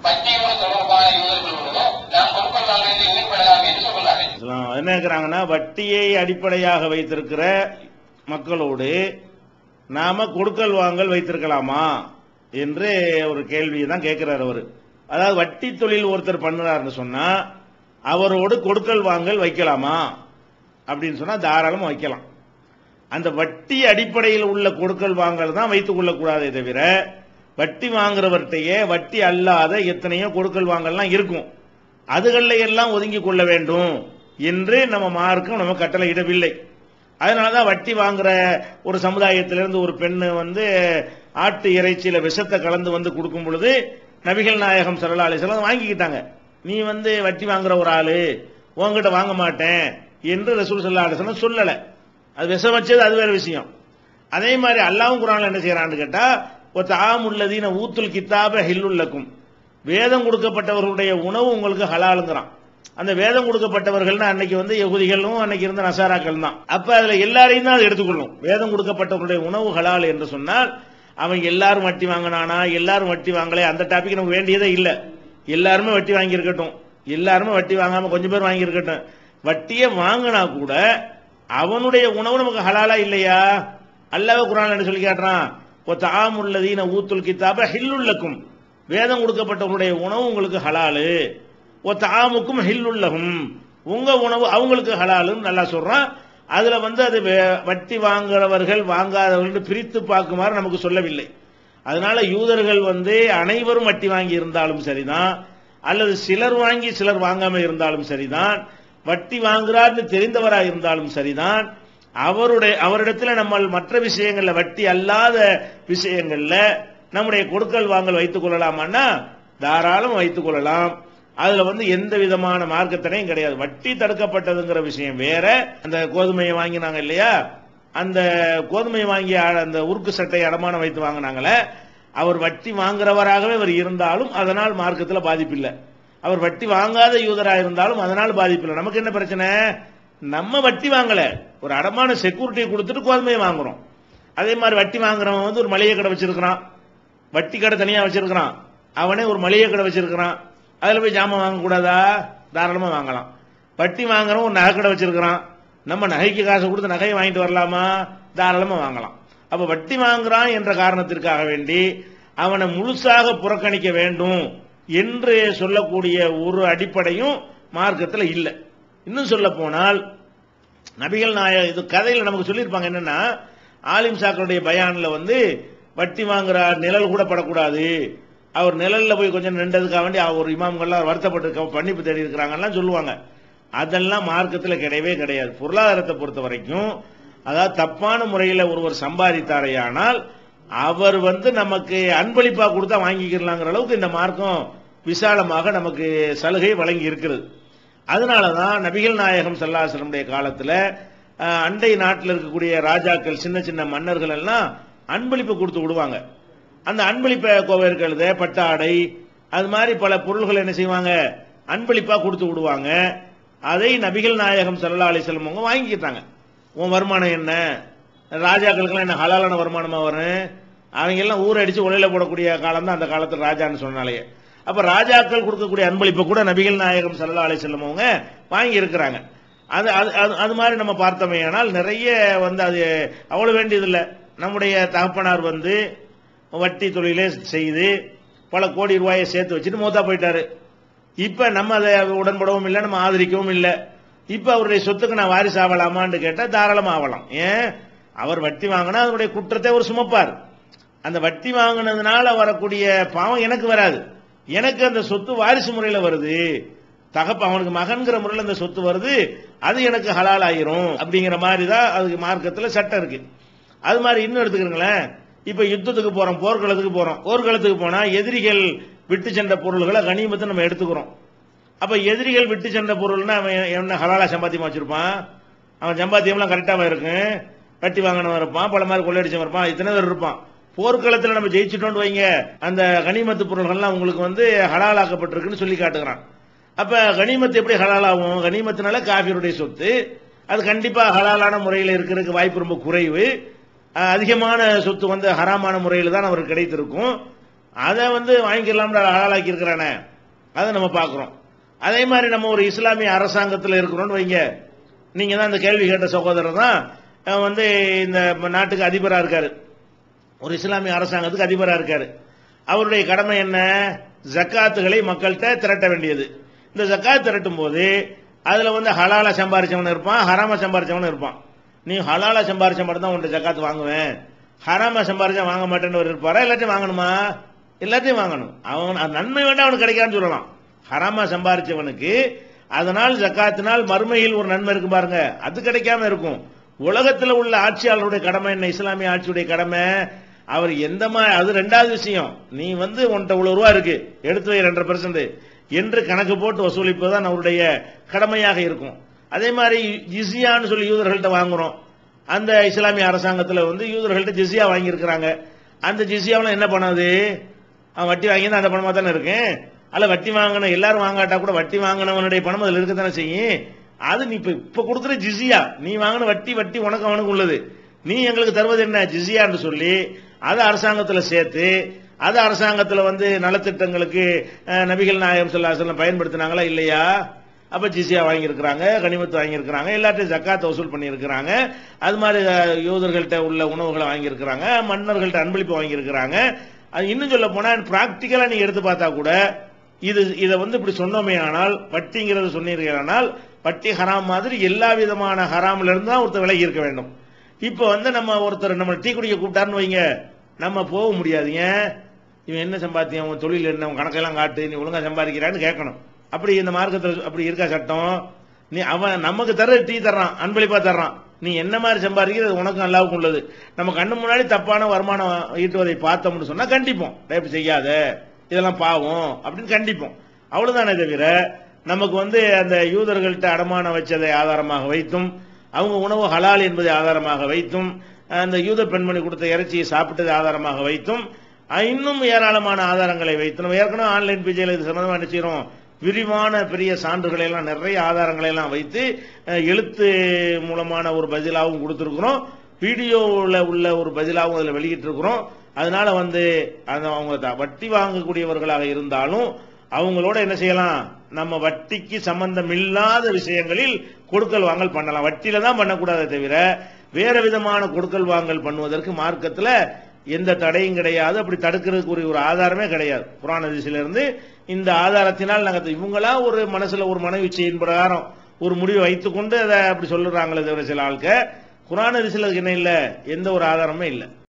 வட்டியோடு தொடர்பான யூதர்களோடு நாம் கொடுக்கல் வாங்கலில் ஈடுபடலாம் என்று சொல்கிறார்கள். என்ன இருக்கிறாங்கன்னா, வட்டியை அடிப்படையாக வைத்திருக்கிற மக்களோடு நாம கொடுக்கல் வாங்கல் வைத்திருக்கலாமா என்று ஒரு கேள்வியை தான் கேட்கிறார் அவர். அதாவது வட்டி தொழில் ஒருத்தர் பண்ணுறாருன்னு சொன்னா அவரோடு கொடுக்கல் வாங்கல் வைக்கலாமா அப்படின்னு சொன்னா தாராளமா வைக்கலாம். அந்த வட்டி அடிப்படையில் உள்ள கொடுக்கல் வாங்கல் தான் வைத்துக் கொள்ளக்கூடாதே தவிர, வட்டி வாங்குறவர்கிட்டயே வட்டி அல்லாத எத்தனையோ கொடுக்கல் வாங்கல்லாம் இருக்கும், அதுகளில் எல்லாம் ஒதுங்கி கொள்ள வேண்டும் என்று நம்ம மார்க்கம் நம்ம கட்டளை இடவில்லை. அதனாலதான் வட்டி வாங்குற ஒரு சமுதாயத்திலிருந்து ஒரு பெண்ணு ஆட்டு இறைச்சியில விஷத்தை கலந்து கொடுக்கும் பொழுது நபிகள் நாயகம் ஸல்லல்லாஹு அலைஹி வஸல்லம் வாங்கிக்கிட்டாங்க. நீ வட்டி வாங்குற ஒரு ஆளு, உங்ககிட்ட வாங்க மாட்டேன் என்று ரசூல் ஸல்லல்லாஹு அலைஹி வஸல்லம் சொல்லல. அது விஷம் வச்சது அது வேற விஷயம். அதே மாதிரி அல்லாஹ்வும் குர்ஆன்ல என்ன செய்யறான்னு கேட்டா, வதஆமுல்லதீன ஊத்துல் கிதாப ஹில்லுல் லக்கும், வேதம் கொடுக்கப்பட்டவர்களுடைய உணவு உங்களுக்கு ஹலாலுங்கிறான். அந்த வேதம் கொடுக்கப்பட்டவர்கள்னா அன்னைக்கு யகுதிகளும் அன்னைக்கு இருந்த நசாராக்கள் தான். அப்ப அதுல எல்லாரையும் தான் அதை எடுத்துக்கொள்ளும். வேதம் கொடுக்கப்பட்டவர்களுடைய உணவு ஹலால் என்று சொன்னால் அவங்க எல்லாரும் வட்டி வாங்கினானா, எல்லாரும் வட்டி வாங்கல, அந்த டாபிக் நமக்கு வேண்டியதே இல்லை. எல்லாருமே வட்டி வாங்கி இருக்கட்டும், எல்லாருமே வட்டி வாங்காம கொஞ்சம் பேர் வாங்கி இருக்கட்டும். வட்டியை வாங்கினா கூட அவனுடைய உணவு நமக்கு ஹலாலா இல்லையா? அல்லாஹ் குர்ஆன்ல என்ன சொல்லி காட்டுறான், வதஆமுல்லதீன ஊத்துல் கிதாப ஹில்லுல் லக்கும், வேதம் கொடுக்கப்பட்டவர்களுடைய உணவு உங்களுக்கு ஹலாலு, வதஆமுக்கும் ஹில்லுல் லஹும், உங்க உணவு அவங்களுக்கு ஹலாலுன்னு நல்லா சொல்றான். அதுல அது வட்டி வாங்குறவர்கள் வாங்காதவர்கள் பிரித்து பார்க்குமாறு நமக்கு சொல்லவில்லை. அதனால யூதர்கள் அனைவரும் வட்டி வாங்கி இருந்தாலும் சரிதான், அல்லது சிலர் வாங்கி சிலர் வாங்காம இருந்தாலும் சரிதான், வட்டி வாங்குறார்னு தெரிந்தவராக இருந்தாலும் சரிதான், அவரிடத்துல நம்ம மற்ற விஷயங்கள்ல வட்டி அல்லாத விஷயங்கள்ல நம்முடைய கொடுக்கல் வாங்கல் வைத்துக் கொள்ளலாமான்னா தாராளம் வைத்துக் கொள்ளலாம். அதுல எந்த விதமான மார்க்கத்தனையும் கிடையாது. வட்டி தடுக்கப்பட்டதுங்கிற விஷயம் வேற. அந்த கோதுமையை வாங்கினாங்க இல்லையா, அந்த கோதுமையை வாங்கி அந்த உருக்கு சட்டை அடமானம் வைத்து வாங்கினாங்களே, அவர் வட்டி வாங்குறவராகவே அவர் இருந்தாலும் அதனால் மார்க்கத்தில் பாதிப்பில்லை. அவர் வட்டி வாங்காத யூதராக இருந்தாலும் அதனால் பாதிப்பில்லை. நமக்கு என்ன பிரச்சனை, நம்ம வட்டி வாங்கல, ஒரு அடமான செக்யூரிட்டி கொடுத்துட்டு கோதுமையை வாங்குறோம். அதே மாதிரி வட்டி வாங்குறவன் ஒரு மளிகை கடை வச்சிருக்கிறான், வட்டி கடை தனியா வச்சிருக்கிறான், அவனே ஒரு மளிகை கடை வச்சிருக்கிறான், அதுல போய் ஜாமான் வாங்க கூடாதா? தாராளமா வாங்கலாம். வட்டி வாங்குறவன் ஒரு நகை கடை வச்சிருக்கிறான், நம்ம நகைக்கு காசு கொடுத்து நகையை வாங்கிட்டு வரலாமா? தாராளமா வாங்கலாம். அப்ப வட்டி வாங்குறான் என்ற காரணத்திற்காக வேண்டி அவனை முழுசாக புறக்கணிக்க வேண்டும் என்று சொல்லக்கூடிய ஒரு அடிப்படையும் மார்க்கத்தில் இல்லை. இன்னும் சொல்ல போனால் நபிகள் நாயகம் இது கதையில் நமக்கு சொல்லியிருப்பாங்க. என்னன்னா, ஆலிம் சாக்களுடைய பயான்ல வட்டி வாங்குறார் நிழல் கூட படக்கூடாது, அவர் நிழல்ல போய் கொஞ்சம் நின்றதுக்காக வேண்டி அவர் இமாம்கள்லாம் வருத்தப்பட்டு மன்னிப்பு தேடி இருக்கிறாங்கலாம் சொல்லுவாங்க. அதெல்லாம் மார்க்கத்தில் கிடையவே கிடையாது. பொருளாதாரத்தை பொறுத்த வரைக்கும், அதாவது தப்பான முறையில் ஒருவர் சம்பாதித்தாரையானால் அவர் நமக்கு அன்பளிப்பா கொடுத்தா வாங்கிக்கலாங்கிற அளவுக்கு இந்த மார்க்கம் விசாலமாக நமக்கு சலுகை வழங்கி இருக்கிறது. அதனாலதான் நபிகள் நாயகம் ஸல்லல்லாஹு அலைஹி வஸல்லம் காலத்தில் அண்டை நாட்டில் இருக்கக்கூடிய ராஜாக்கள், சின்ன சின்ன மன்னர்கள் எல்லாம் அன்பளிப்பு கொடுத்து விடுவாங்க. அந்த அன்பளிப்பை கோவை கழுத, பட்டாடை, அது மாதிரி பல பொருள்கள் என்ன செய்வாங்க, அன்பளிப்பா கொடுத்து விடுவாங்க. அதை நபிகள் நாயகம் ஸல்லல்லாஹு அலைஹி வஸல்லம் அவங்க வாங்கிக்கிட்டாங்க. உன் வருமானம் என்ன, ராஜாக்களுக்கெல்லாம் என்ன ஹலாலான வருமானமா வரும்? அவங்க எல்லாம் ஊரை அடிச்சு உலையில போடக்கூடிய காலம் தான் அந்த காலத்தில் ராஜான்னு சொன்னாலே. அப்ப ராஜாக்கள் கொடுக்கக்கூடிய அன்பளிப்பை கூட நபிகள் நாயகம் ஸல்லல்லாஹு அலைஹி வஸல்லம் அவங்க வாங்கி இருக்கிறாங்க. அது மாதிரி நம்ம பார்த்தோமேயானால் நிறைய அது அவ்வளவு வேண்டியதில்லை. நம்முடைய தகப்பனார் வட்டி தொழிலே செய்து பல கோடி ரூபாயை சேர்த்து வச்சுட்டு மூத்தா போயிட்டாரு. இப்ப நம்ம அதை உடன்படவும் இல்லை, நம்ம ஆதரிக்கவும் இல்லை. இப்ப அவருடைய சொத்துக்கு நான் வாரிசு ஆகலாமான்னு கேட்டா தாராளமா ஆகலாம். ஏன், அவர் வட்டி வாங்கினா அதனுடைய குற்றத்தை அவர் சுமப்பார். அந்த வட்டி வாங்கினதுனால வரக்கூடிய பாவம் எனக்கு வராது, எனக்கு அந்த சொத்து வாரிசு முறையில் வருது, அவனுக்கு மகன்கிற முறையில் அந்த சொத்து வருது, அது எனக்கு ஹலால் ஆயிரும். அப்படிங்கிற மாதிரி தான் அதுக்கு மார்க்கத்தில் சட்டம் இருக்கு. அது மாதிரி இன்னும் எடுத்துக்கிறீங்களேன், இப்ப யுத்தத்துக்கு போறோம், போர்க்களத்துக்கு போனா எதிரிகள் விட்டு சென்ற பொருள்களை கனிமத்தை நம்ம எடுத்துக்கிறோம். அப்ப எதிரிகள் விட்டு சென்ற பொருள்னா அவன் என்ன ஹலாலா சம்பாத்தியமா வச்சிருப்பான்? அவன் சம்பாத்தியம்லாம் கரெக்டாக இருக்கும். வட்டி வாங்கினவன் இருப்பான், பல மாதிரி கொள்ளையடிச்சவன் இருப்பான், இத்தனை பேர் இருப்பான். போர்க்களத்தில் நம்ம ஜெயிச்சுட்டோம்னு வைங்க, அந்த கனிமத்து பொருள்கள்லாம் உங்களுக்கு ஹலாலாக்கப்பட்டிருக்குன்னு சொல்லி காட்டுகிறான். அப்ப கனிமத்து எப்படி ஹலாலாகும்? கனிமத்தினால காபிருடைய சொத்து, அது கண்டிப்பா ஹலாலான முறையில் இருக்கிறதுக்கு வாய்ப்பு ரொம்ப குறைவு. அதிகமான சொத்து ஹராமான முறையில் தான் அவருக்கு கிடைத்திருக்கும். அதை வாங்கிக்கலாம்னு ஆளாக்கி இருக்கிறானே, அதை நம்ம பார்க்கிறோம். அதே மாதிரி நம்ம ஒரு இஸ்லாமிய அரசாங்கத்தில் இருக்கிறோம்னு வைங்க, நீங்க தான் இந்த கேள்வி கேட்ட சகோதரர் தான் இந்த நாட்டுக்கு அதிபராக இருக்காரு, ஒரு இஸ்லாமிய அரசாங்கத்துக்கு அதிபராக இருக்காரு. அவருடைய கடமை என்ன? ஜக்காத்துகளை மக்கள்கிட்ட திரட்ட வேண்டியது. இந்த ஜக்காத் திரட்டும் போது அதுல ஹலாலா சம்பாரிச்சவன் இருப்பான், ஹராம சம்பாரிச்சவன் இருப்பான். நீ ஹலாலா சம்பாரிச்ச மட்டும் தான் உன்ட்ட ஜக்காத் வாங்குவேன், ஹராம சம்பாரிச்சா வாங்க மாட்டேன்னு இருப்பாரா? எல்லாத்தையும் வாங்கணுமா? எல்லாத்தையும் வாங்கணும். அவன் நன்மை வேண்டாம் அவனுக்கு கிடைக்கான்னு சொல்லலாம். ஹராமா சம்பாரிச்சவனுக்கு அதனால் ஜக்காத்தினால் மறுமையில் ஒரு நன்மை இருக்கு பாருங்க, அது கிடைக்காம இருக்கும். உலகத்தில் உள்ள ஆட்சியாளருடைய கடமை என்ன? இஸ்லாமிய ஆட்சியுடைய கடமை அவர் எந்த மாதிரி, அது ரெண்டாவது விஷயம். நீ உன்ட்ட இவ்வளவு ரூபா இருக்கு, எடுத்து வை 2% என்று கணக்கு போட்டு வசூலிப்பதுதான் அவருடைய கடமையாக இருக்கும். அதே மாதிரி ஜிஸியான்னு சொல்லி யூதர்கள்ட்ட வாங்குறோம். அந்த இஸ்லாமிய அரசாங்கத்தில் யூதர்கள்ட்ட ஜிஸியா வாங்கியிருக்கிறாங்க. அந்த ஜிஸியாவில் என்ன பண்ணாது? அவன் வட்டி வாங்கி தான் அந்த பணமா தானே இருக்கு. அல்ல வட்டி வாங்கின எல்லாரும் வாங்காட்டா கூட வட்டி வாங்கினவனுடைய பணம் அதில் இருக்கத்தானே செய்யும். அது நீ இப்ப கொடுக்குற ஜிஸியா, நீ வாங்கின வட்டி வட்டி உனக்கு அவனுக்கு உள்ளது, நீ எங்களுக்கு தருவது என்ன? ஜிஸியான்னு சொல்லி அதை அரசாங்கத்தில் சேர்த்து, அது அரசாங்கத்தில் நலத்திட்டங்களுக்கு நபிகள் நாயகம் ஸல்லல்லாஹு அலைஹி வஸல்லம் பயன்படுத்தினாங்களா இல்லையா? அப்ப ஜிஸியா வாங்கியிருக்கிறாங்க, கனிமத்து வாங்கியிருக்கிறாங்க, எல்லாத்தையும் ஜக்காத்தை வசூல் பண்ணியிருக்கிறாங்க. அது மாதிரி யூதர்கள்ட்ட உள்ள உணவுகளை வாங்கியிருக்கிறாங்க, மன்னர்கள்ட்ட அன்பளிப்பு வாங்கியிருக்கிறாங்க. அது இன்னும் சொல்ல போனா பிராக்டிக்கலா நீங்க எடுத்து பார்த்தா கூட இதை இப்படி சொன்னோமே ஆனால், வட்டிங்கிறது சொன்னீர்கள், வட்டி ஹராம் மாதிரி எல்லா விதமான ஹராம்ல இருந்து தான் ஒருத்தர் விலகி இருக்க வேண்டும். இப்ப நம்ம ஒருத்தர் நம்ம டீ குடிக்க கூப்பிட்டாருன்னு வைங்க, நம்ம போக முடியாதுங்க. இவன் என்ன சம்பாத்தியம், உன் தொழில் என்ன, உன் கணக்கெல்லாம் காட்டு, நீ ஒழுங்கா சம்பாதிக்கிறான்னு கேட்கணும். அப்படி இந்த மார்க்கத்தில் அப்படி இருக்கா சட்டம்? நீ அவன் நமக்கு தர டீ தர்றான், அன்பளிப்பா தர்றான், நீ என்ன மாதிரி சம்பாதிக்கிறது உனக்கு நல்லாவுக்கு உள்ளது. நம்ம கண்ணு முன்னாடி தப்பான வருமானம் ஈட்டுவதை பார்த்தோம்னு சொன்னா கண்டிப்போம், தயவு செய்யாத, இதெல்லாம் பாவம் அப்படின்னு கண்டிப்போம். அவ்வளவுதானே தவிர நமக்கு அந்த யூதர்கள்ட்ட அடமானம் வச்சதை ஆதாரமாக வைத்தும், அவங்க உணவு ஹலால் என்பதை ஆதாரமாக வைத்தும், அந்த யூத பெண்மணி கொடுத்த இறைச்சியை சாப்பிட்டதை ஆதாரமாக வைத்தும், இன்னும் ஏராளமான ஆதாரங்களை வைத்து நம்ம ஏற்கனவே ஆன்லைன் பேஜில் இது சம்பந்தமா என்ன செய்யறோம், விரிவான பெரிய சான்றுகளை எல்லாம் நிறைய ஆதாரங்களை எல்லாம் வைத்து எழுத்து மூலமான ஒரு பதிலாகவும் கொடுத்திருக்கிறோம், வீடியோவில் உள்ள ஒரு பதிலாகவும் அதில் வெளியிட்டு இருக்கிறோம். அதனால அவங்க வட்டி வாங்கக்கூடியவர்களாக இருந்தாலும் அவங்களோட என்ன செய்யலாம், நம்ம வட்டிக்கு சம்பந்தம் இல்லாத விஷயங்களில் கொடுக்கல் வாங்கல் பண்ணலாம். வட்டியில தான் பண்ணக்கூடாதே தவிர வேற விதமான கொடுக்கல் வாங்கல் பண்ணுவதற்கு மார்க்கத்தில் எந்த தடையும் கிடையாது. அப்படி தடுக்கிறதுக்கு ஒரு ஆதாரமே கிடையாது. குர்ஆன் ஹதீஸ்ல இருந்து இந்த ஆதாரத்தினால் நாங்கள் இவங்களா ஒரு மனசுல ஒரு மனவீச்சையின் பிரகாரம் ஒரு முடிவை வைத்துக் கொண்டு அதை அப்படி சொல்லுறாங்களே தவிர சில ஆட்கள் குர்ஆன் ஹதீஸ்ல என்ன இல்லை, எந்த ஒரு ஆதாரமே இல்லை.